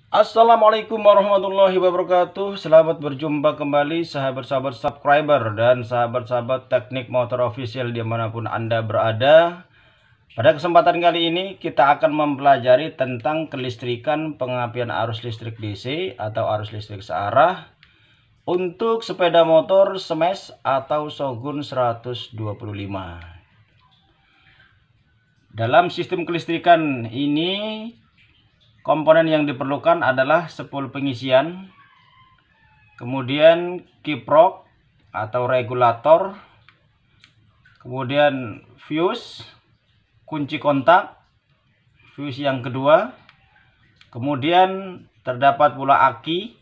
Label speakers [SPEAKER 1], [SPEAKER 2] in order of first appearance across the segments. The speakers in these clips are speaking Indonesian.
[SPEAKER 1] Assalamualaikum warahmatullahi wabarakatuh. Selamat berjumpa kembali sahabat-sahabat subscriber dan sahabat-sahabat teknik motor official dimanapun Anda berada. Pada kesempatan kali ini kita akan mempelajari tentang kelistrikan pengapian arus listrik DC atau arus listrik searah untuk sepeda motor Smash atau Shogun 125. Dalam sistem kelistrikan ini, komponen yang diperlukan adalah spol pengisian, kemudian kiprok atau regulator, kemudian fuse, kunci kontak, fuse yang kedua, kemudian terdapat pula aki,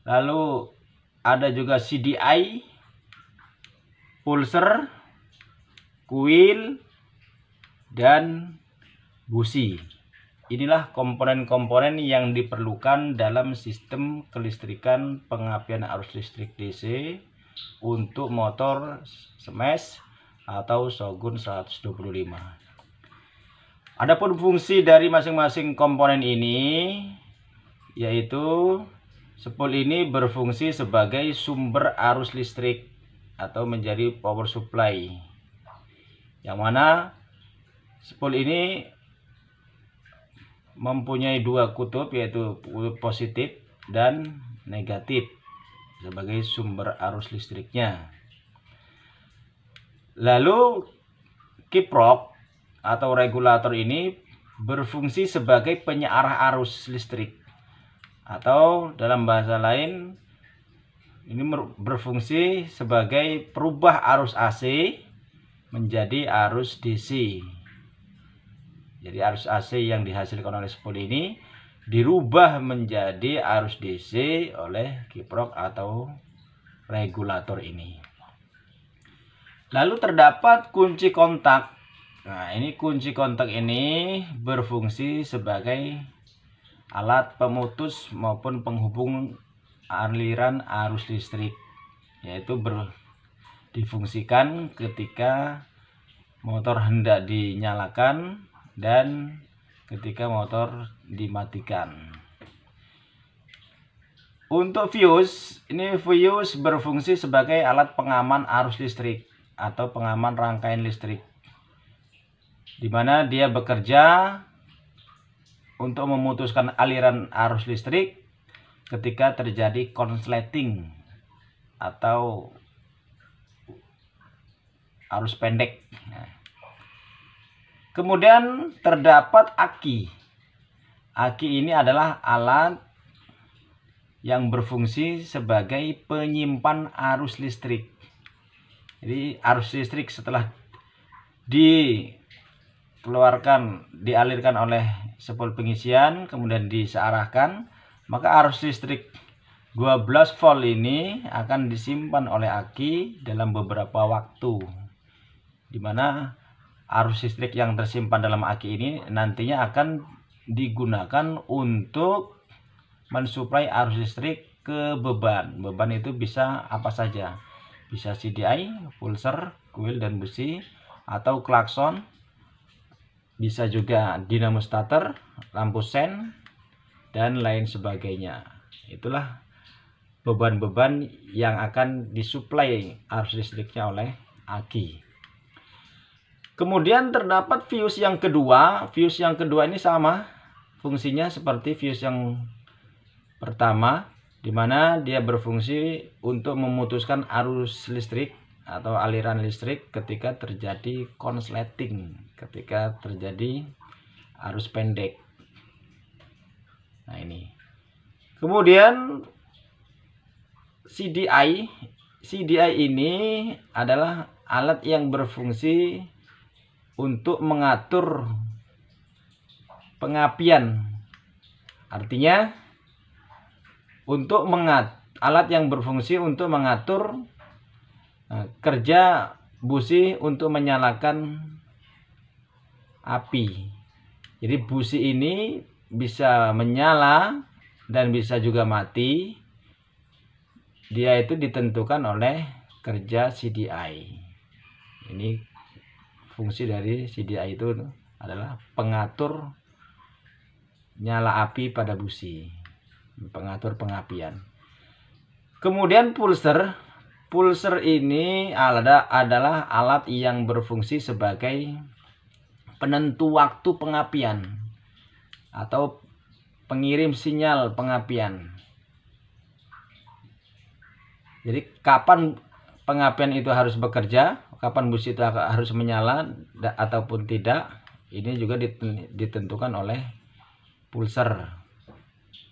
[SPEAKER 1] lalu ada juga CDI, pulser, kuil, dan busi. Inilah komponen-komponen yang diperlukan dalam sistem kelistrikan pengapian arus listrik DC untuk motor Smash atau Shogun 125. Adapun fungsi dari masing-masing komponen ini, yaitu spol ini berfungsi sebagai sumber arus listrik atau menjadi power supply, yang mana spol ini mempunyai dua kutub, yaitu kutub positif dan negatif sebagai sumber arus listriknya. Lalu kiprok atau regulator ini berfungsi sebagai penyearah arus listrik, atau dalam bahasa lain ini berfungsi sebagai perubah arus AC menjadi arus DC. Jadi arus AC yang dihasilkan oleh spol ini dirubah menjadi arus DC oleh kiprok atau regulator ini. Lalu terdapat kunci kontak. Nah, ini kunci kontak ini berfungsi sebagai alat pemutus maupun penghubung aliran arus listrik, yaitu difungsikan ketika motor hendak dinyalakan dan ketika motor dimatikan. Untuk fuse, ini fuse berfungsi sebagai alat pengaman arus listrik atau pengaman rangkaian listrik, di mana dia bekerja untuk memutuskan aliran arus listrik ketika terjadi konsleting atau arus pendek. Kemudian terdapat aki. Aki ini adalah alat yang berfungsi sebagai penyimpan arus listrik. Jadi arus listrik setelah dialirkan oleh spol pengisian kemudian disearahkan, maka arus listrik 12 volt ini akan disimpan oleh aki dalam beberapa waktu, di mana arus listrik yang tersimpan dalam aki ini nantinya akan digunakan untuk mensuplai arus listrik ke beban. Beban itu bisa apa saja, bisa CDI, pulser, kuil, dan busi, atau klakson, bisa juga dinamo starter, lampu sen, dan lain sebagainya. Itulah beban-beban yang akan disuplai arus listriknya oleh aki. Kemudian terdapat fuse yang kedua. Fuse yang kedua ini sama fungsinya seperti fuse yang pertama, di mana dia berfungsi untuk memutuskan arus listrik atau aliran listrik ketika terjadi konsleting, ketika terjadi arus pendek. Nah, ini. Kemudian CDI ini adalah alat yang berfungsi untuk mengatur pengapian. Artinya alat yang berfungsi untuk mengatur kerja busi untuk menyalakan api. Jadi busi ini bisa menyala dan bisa juga mati. Dia itu ditentukan oleh kerja CDI. Ini fungsi dari CDI itu adalah pengatur nyala api pada busi, pengatur pengapian. Kemudian pulser ini adalah alat yang berfungsi sebagai penentu waktu pengapian atau pengirim sinyal pengapian. Jadi kapan pengapian itu harus bekerja, kapan busi itu harus menyala ataupun tidak, ini juga ditentukan oleh pulser.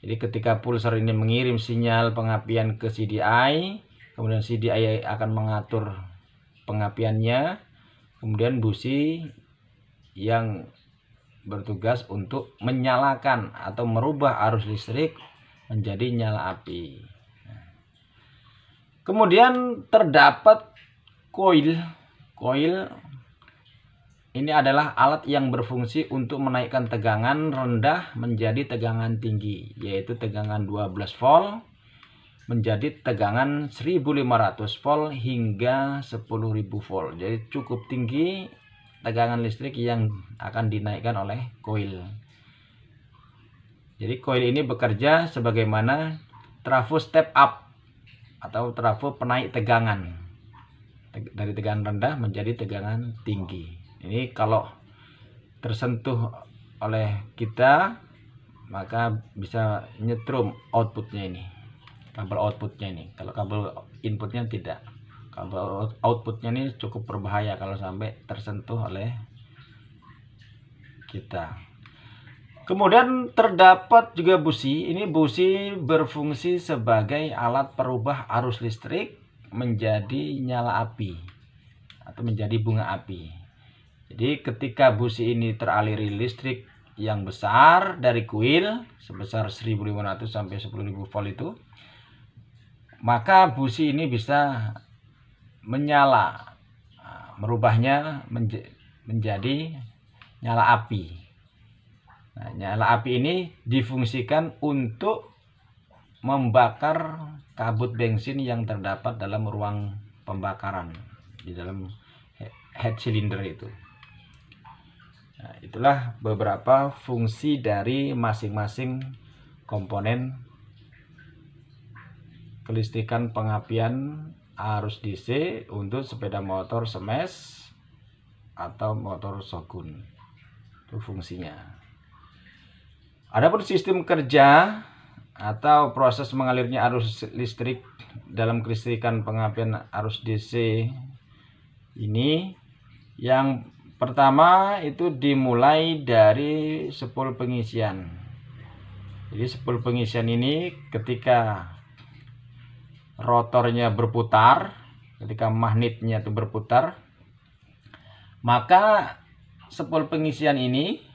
[SPEAKER 1] Jadi ketika pulser ini mengirim sinyal pengapian ke CDI, kemudian CDI akan mengatur pengapiannya, kemudian busi yang bertugas untuk menyalakan atau merubah arus listrik menjadi nyala api. Kemudian terdapat koil. Koil ini adalah alat yang berfungsi untuk menaikkan tegangan rendah menjadi tegangan tinggi, yaitu tegangan 12 volt menjadi tegangan 1500 volt hingga 10.000 volt. Jadi cukup tinggi tegangan listrik yang akan dinaikkan oleh koil. Jadi koil ini bekerja sebagaimana trafo step up atau trafo penaik tegangan dari tegangan rendah menjadi tegangan tinggi. Ini kalau tersentuh oleh kita, maka bisa nyetrum outputnya ini, kabel outputnya ini. Kalau kabel inputnya tidak, kabel outputnya ini cukup berbahaya kalau sampai tersentuh oleh kita. Kemudian terdapat juga busi. Ini busi berfungsi sebagai alat perubah arus listrik menjadi nyala api atau menjadi bunga api. Jadi ketika busi ini teraliri listrik yang besar dari kuil sebesar 1500 sampai 10.000 volt itu, maka busi ini bisa menyala, merubahnya menjadi nyala api. Nah, nyala api ini difungsikan untuk membakar kabut bensin yang terdapat dalam ruang pembakaran di dalam head cylinder itu. Nah, itulah beberapa fungsi dari masing-masing komponen kelistrikan pengapian arus DC untuk sepeda motor smash atau motor shogun. Itu fungsinya. Adapun sistem kerja atau proses mengalirnya arus listrik dalam kelistrikan pengapian arus DC ini, yang pertama itu dimulai dari spool pengisian. Jadi spool pengisian ini ketika rotornya berputar, ketika magnetnya itu berputar, maka spool pengisian ini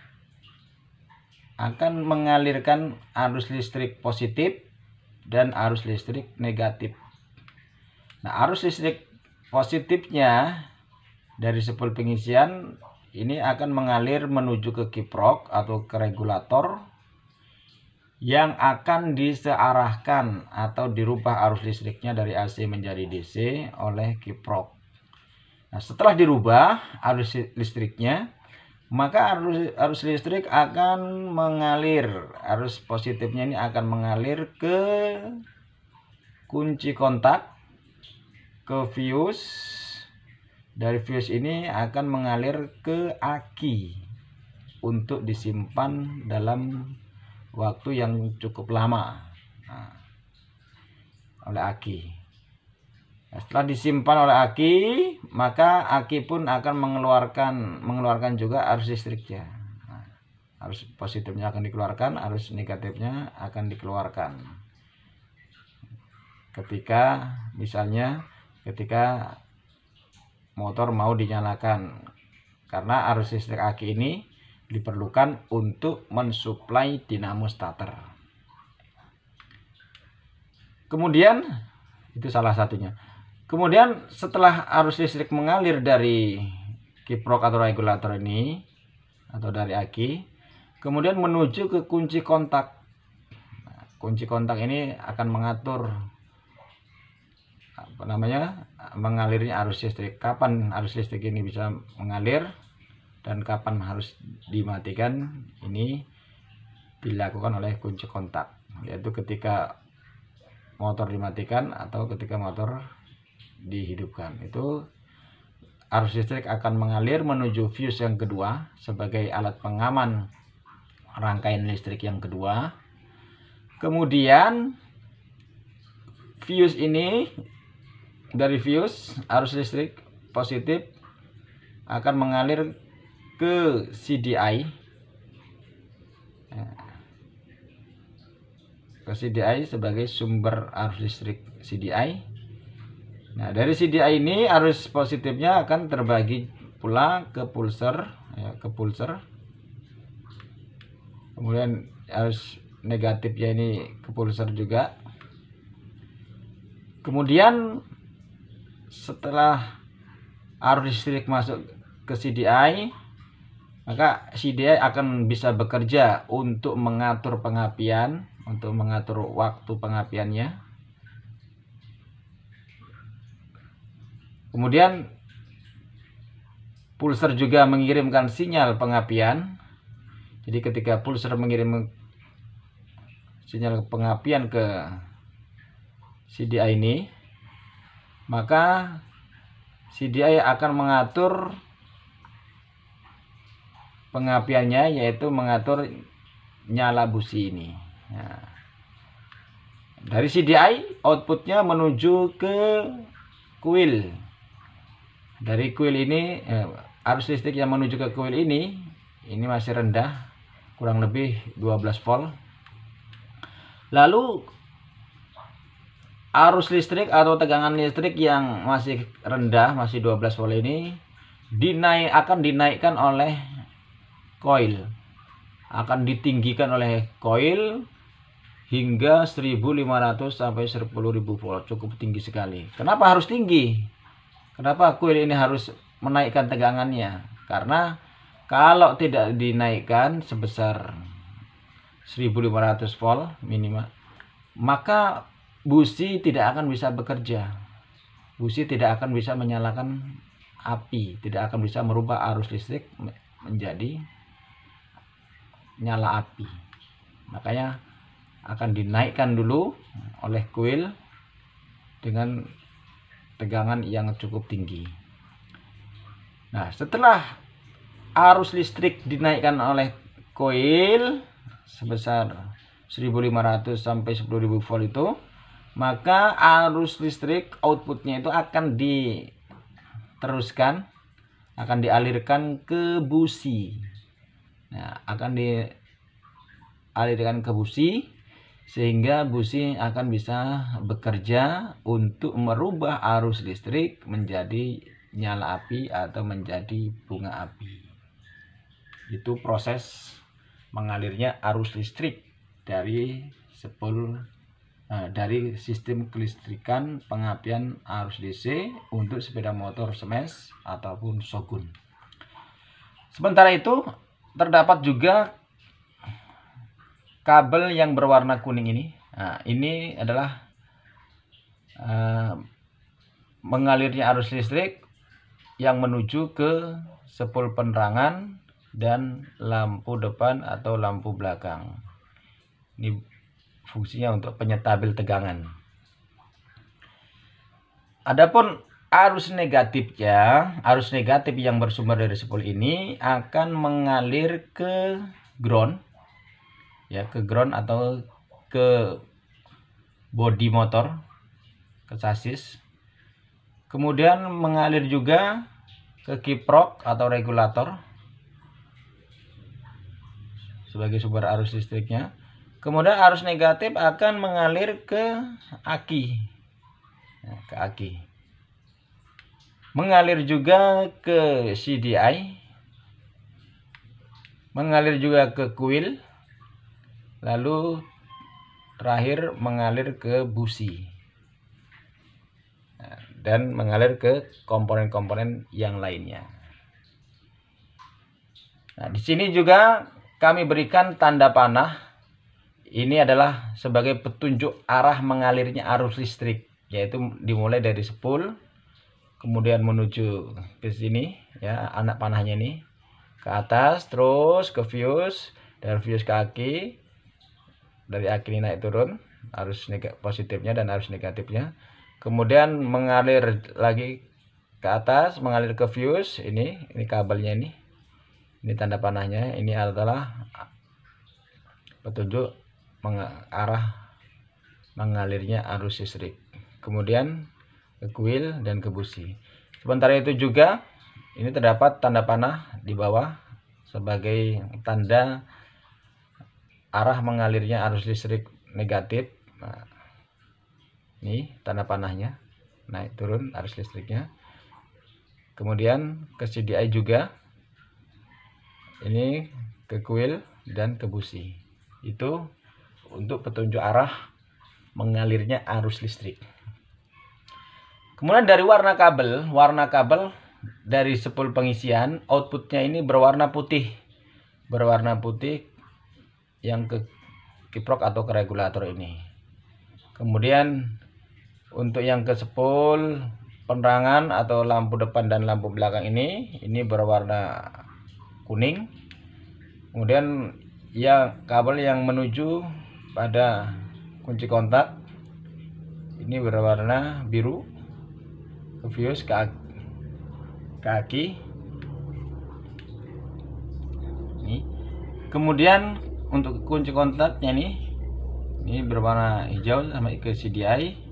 [SPEAKER 1] akan mengalirkan arus listrik positif dan arus listrik negatif. Nah, arus listrik positifnya dari spool pengisian ini akan mengalir menuju ke kiprok atau ke regulator yang akan disearahkan atau dirubah arus listriknya dari AC menjadi DC oleh kiprok. Nah, setelah dirubah arus listriknya, maka arus listrik akan mengalir, arus positifnya ini akan mengalir ke kunci kontak, ke fuse. Dari fuse ini akan mengalir ke aki untuk disimpan dalam waktu yang cukup lama oleh aki. Setelah disimpan oleh aki, maka aki pun akan mengeluarkan juga arus listriknya. Arus positifnya akan dikeluarkan, arus negatifnya akan dikeluarkan. Misalnya ketika motor mau dinyalakan, karena arus listrik aki ini diperlukan untuk mensuplai dinamo starter. Kemudian itu salah satunya. Kemudian setelah arus listrik mengalir dari kiprok atau regulator ini atau dari aki, kemudian menuju ke kunci kontak. Nah, kunci kontak ini akan mengatur mengalirnya arus listrik. Kapan arus listrik ini bisa mengalir dan kapan harus dimatikan, ini dilakukan oleh kunci kontak, yaitu ketika motor dimatikan atau ketika motor dihidupkan. Itu arus listrik akan mengalir menuju fuse yang kedua sebagai alat pengaman rangkaian listrik yang kedua. Kemudian fuse ini, dari fuse arus listrik positif akan mengalir ke CDI, sebagai sumber arus listrik CDI. Nah, dari CDI ini arus positifnya akan terbagi pula ke pulser, kemudian arus negatifnya ini ke pulser juga. Kemudian setelah arus listrik masuk ke CDI, maka CDI akan bisa bekerja untuk mengatur pengapian, untuk mengatur waktu pengapiannya. Kemudian pulser juga mengirimkan sinyal pengapian. Jadi ketika pulser mengirim sinyal pengapian ke CDI ini, maka CDI akan mengatur pengapiannya, yaitu mengatur nyala busi ini. Nah, dari CDI outputnya menuju ke kuil. Dari kuil ini arus listrik yang menuju ke kuil ini masih rendah, kurang lebih 12 volt. Lalu arus listrik atau tegangan listrik yang masih rendah, masih 12 volt ini akan dinaikkan oleh koil, akan ditinggikan oleh koil hingga 1500 sampai 10.000 volt, cukup tinggi sekali. Kenapa harus tinggi? Kenapa koil ini harus menaikkan tegangannya? Karena kalau tidak dinaikkan sebesar 1500 volt minimal, maka busi tidak akan bisa bekerja. Busi tidak akan bisa menyalakan api, tidak akan bisa merubah arus listrik menjadi nyala api. Makanya akan dinaikkan dulu oleh kuil dengan tegangan yang cukup tinggi. Nah, setelah arus listrik dinaikkan oleh koil sebesar 1500 sampai 10.000 volt itu, maka arus listrik outputnya itu akan diteruskan, akan dialirkan ke busi. Nah, akan dialirkan ke busi sehingga busi akan bisa bekerja untuk merubah arus listrik menjadi nyala api atau menjadi bunga api. Itu proses mengalirnya arus listrik dari dari sistem kelistrikan pengapian arus DC untuk sepeda motor smash ataupun shogun. Sementara itu terdapat juga kabel yang berwarna kuning ini. Nah, ini adalah mengalirnya arus listrik yang menuju ke sepul penerangan dan lampu depan atau lampu belakang. Ini fungsinya untuk penyetabil tegangan. Adapun arus negatif yang bersumber dari sepul ini akan mengalir ke ground, ya, ke ground atau ke bodi motor, ke sasis. Kemudian mengalir juga ke kiprok atau regulator sebagai sumber arus listriknya. Kemudian arus negatif akan mengalir ke aki, mengalir juga ke CDI, mengalir juga ke kuil, lalu terakhir mengalir ke busi, dan mengalir ke komponen-komponen yang lainnya. Nah, di sini juga kami berikan tanda panah. Ini adalah sebagai petunjuk arah mengalirnya arus listrik, yaitu dimulai dari sepul, kemudian menuju ke sini, ya, anak panahnya ini ke atas, terus ke fuse, dari fuse ke aki, dari aki ini naik turun, arus positifnya dan arus negatifnya. Kemudian mengalir lagi ke atas, mengalir ke fuse. Ini kabelnya ini tanda panahnya. Ini adalah petunjuk arah mengalirnya arus listrik. Kemudian ke kuil dan ke busi. Sementara itu juga ini terdapat tanda panah di bawah sebagai tanda arah mengalirnya arus listrik negatif. Nah, ini tanda panahnya, naik turun arus listriknya. Kemudian ke CDI juga, ini ke kuil dan ke busi. Itu untuk petunjuk arah mengalirnya arus listrik. Kemudian dari warna kabel dari spool pengisian, outputnya ini berwarna putih yang ke kiprok atau ke regulator ini. Kemudian untuk yang ke spool penerangan atau lampu depan dan lampu belakang ini berwarna kuning. Kemudian kabel yang menuju pada kunci kontak ini berwarna biru, ke fuse ke aki. Kemudian untuk kunci kontaknya ini berwarna hijau sama ke CDI.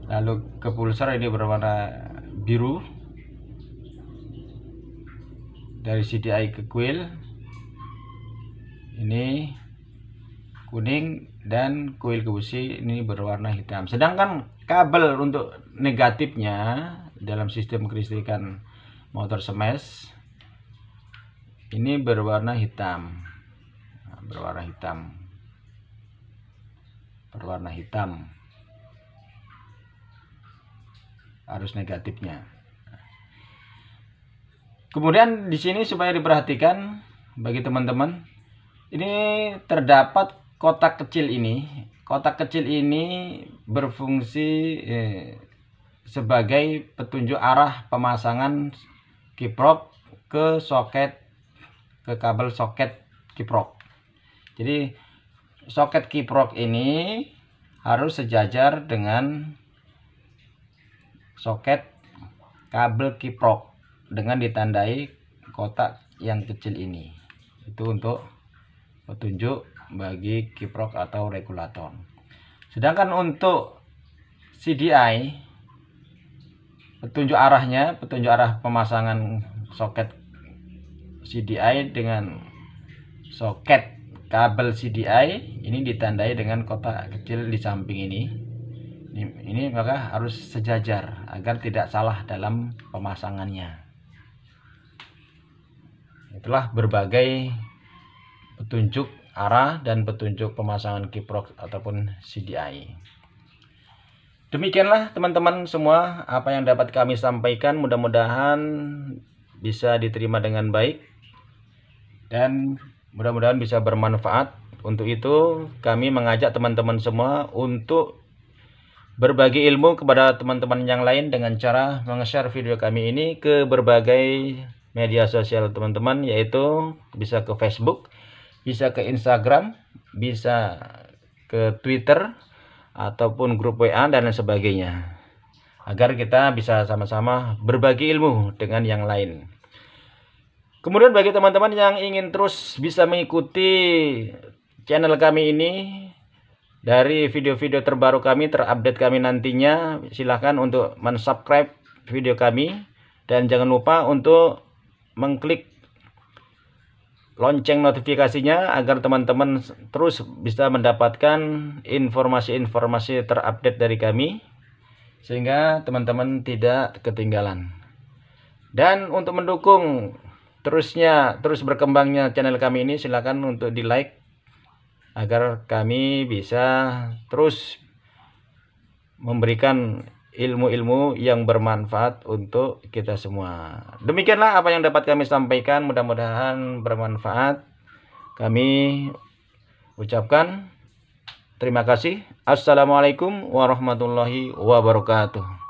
[SPEAKER 1] Lalu ke pulsar ini berwarna biru dari CDI ke kuil. Ini kuning dan kuil ke busi ini berwarna hitam. Sedangkan kabel untuk negatifnya dalam sistem kelistrikan motor smash ini berwarna hitam. Berwarna hitam arus negatifnya. Kemudian di sini supaya diperhatikan bagi teman-teman, ini terdapat kotak kecil ini. Kotak kecil ini berfungsi sebagai petunjuk arah pemasangan kiprok ke kabel soket kiprok. Jadi soket kiprok ini harus sejajar dengan soket kabel kiprok dengan ditandai kotak yang kecil ini. Itu untuk petunjuk bagi kiprok atau regulator. Sedangkan untuk CDI, petunjuk arah pemasangan soket CDI dengan soket kabel CDI ini ditandai dengan kotak kecil di samping ini. Ini maka harus sejajar agar tidak salah dalam pemasangannya. Itulah berbagai petunjuk arah dan petunjuk pemasangan kiprok ataupun CDI. Demikianlah teman-teman semua apa yang dapat kami sampaikan, mudah-mudahan bisa diterima dengan baik dan mudah-mudahan bisa bermanfaat. Untuk itu kami mengajak teman-teman semua untuk berbagi ilmu kepada teman-teman yang lain dengan cara meng-share video kami ini ke berbagai media sosial teman-teman, yaitu bisa ke Facebook, bisa ke Instagram, bisa ke Twitter, ataupun grup WA dan lain sebagainya, agar kita bisa sama-sama berbagi ilmu dengan yang lain. Kemudian bagi teman-teman yang ingin terus bisa mengikuti channel kami ini dari video-video terbaru kami, terupdate kami nantinya, silahkan untuk mensubscribe video kami dan jangan lupa untuk mengklik lonceng notifikasinya agar teman-teman terus bisa mendapatkan informasi-informasi terupdate dari kami sehingga teman-teman tidak ketinggalan. Dan untuk mendukung terus berkembangnya channel kami ini, silakan untuk di like agar kami bisa terus memberikan ilmu-ilmu yang bermanfaat untuk kita semua. Demikianlah apa yang dapat kami sampaikan, mudah-mudahan bermanfaat. Kami ucapkan terima kasih. Assalamualaikum warahmatullahi wabarakatuh.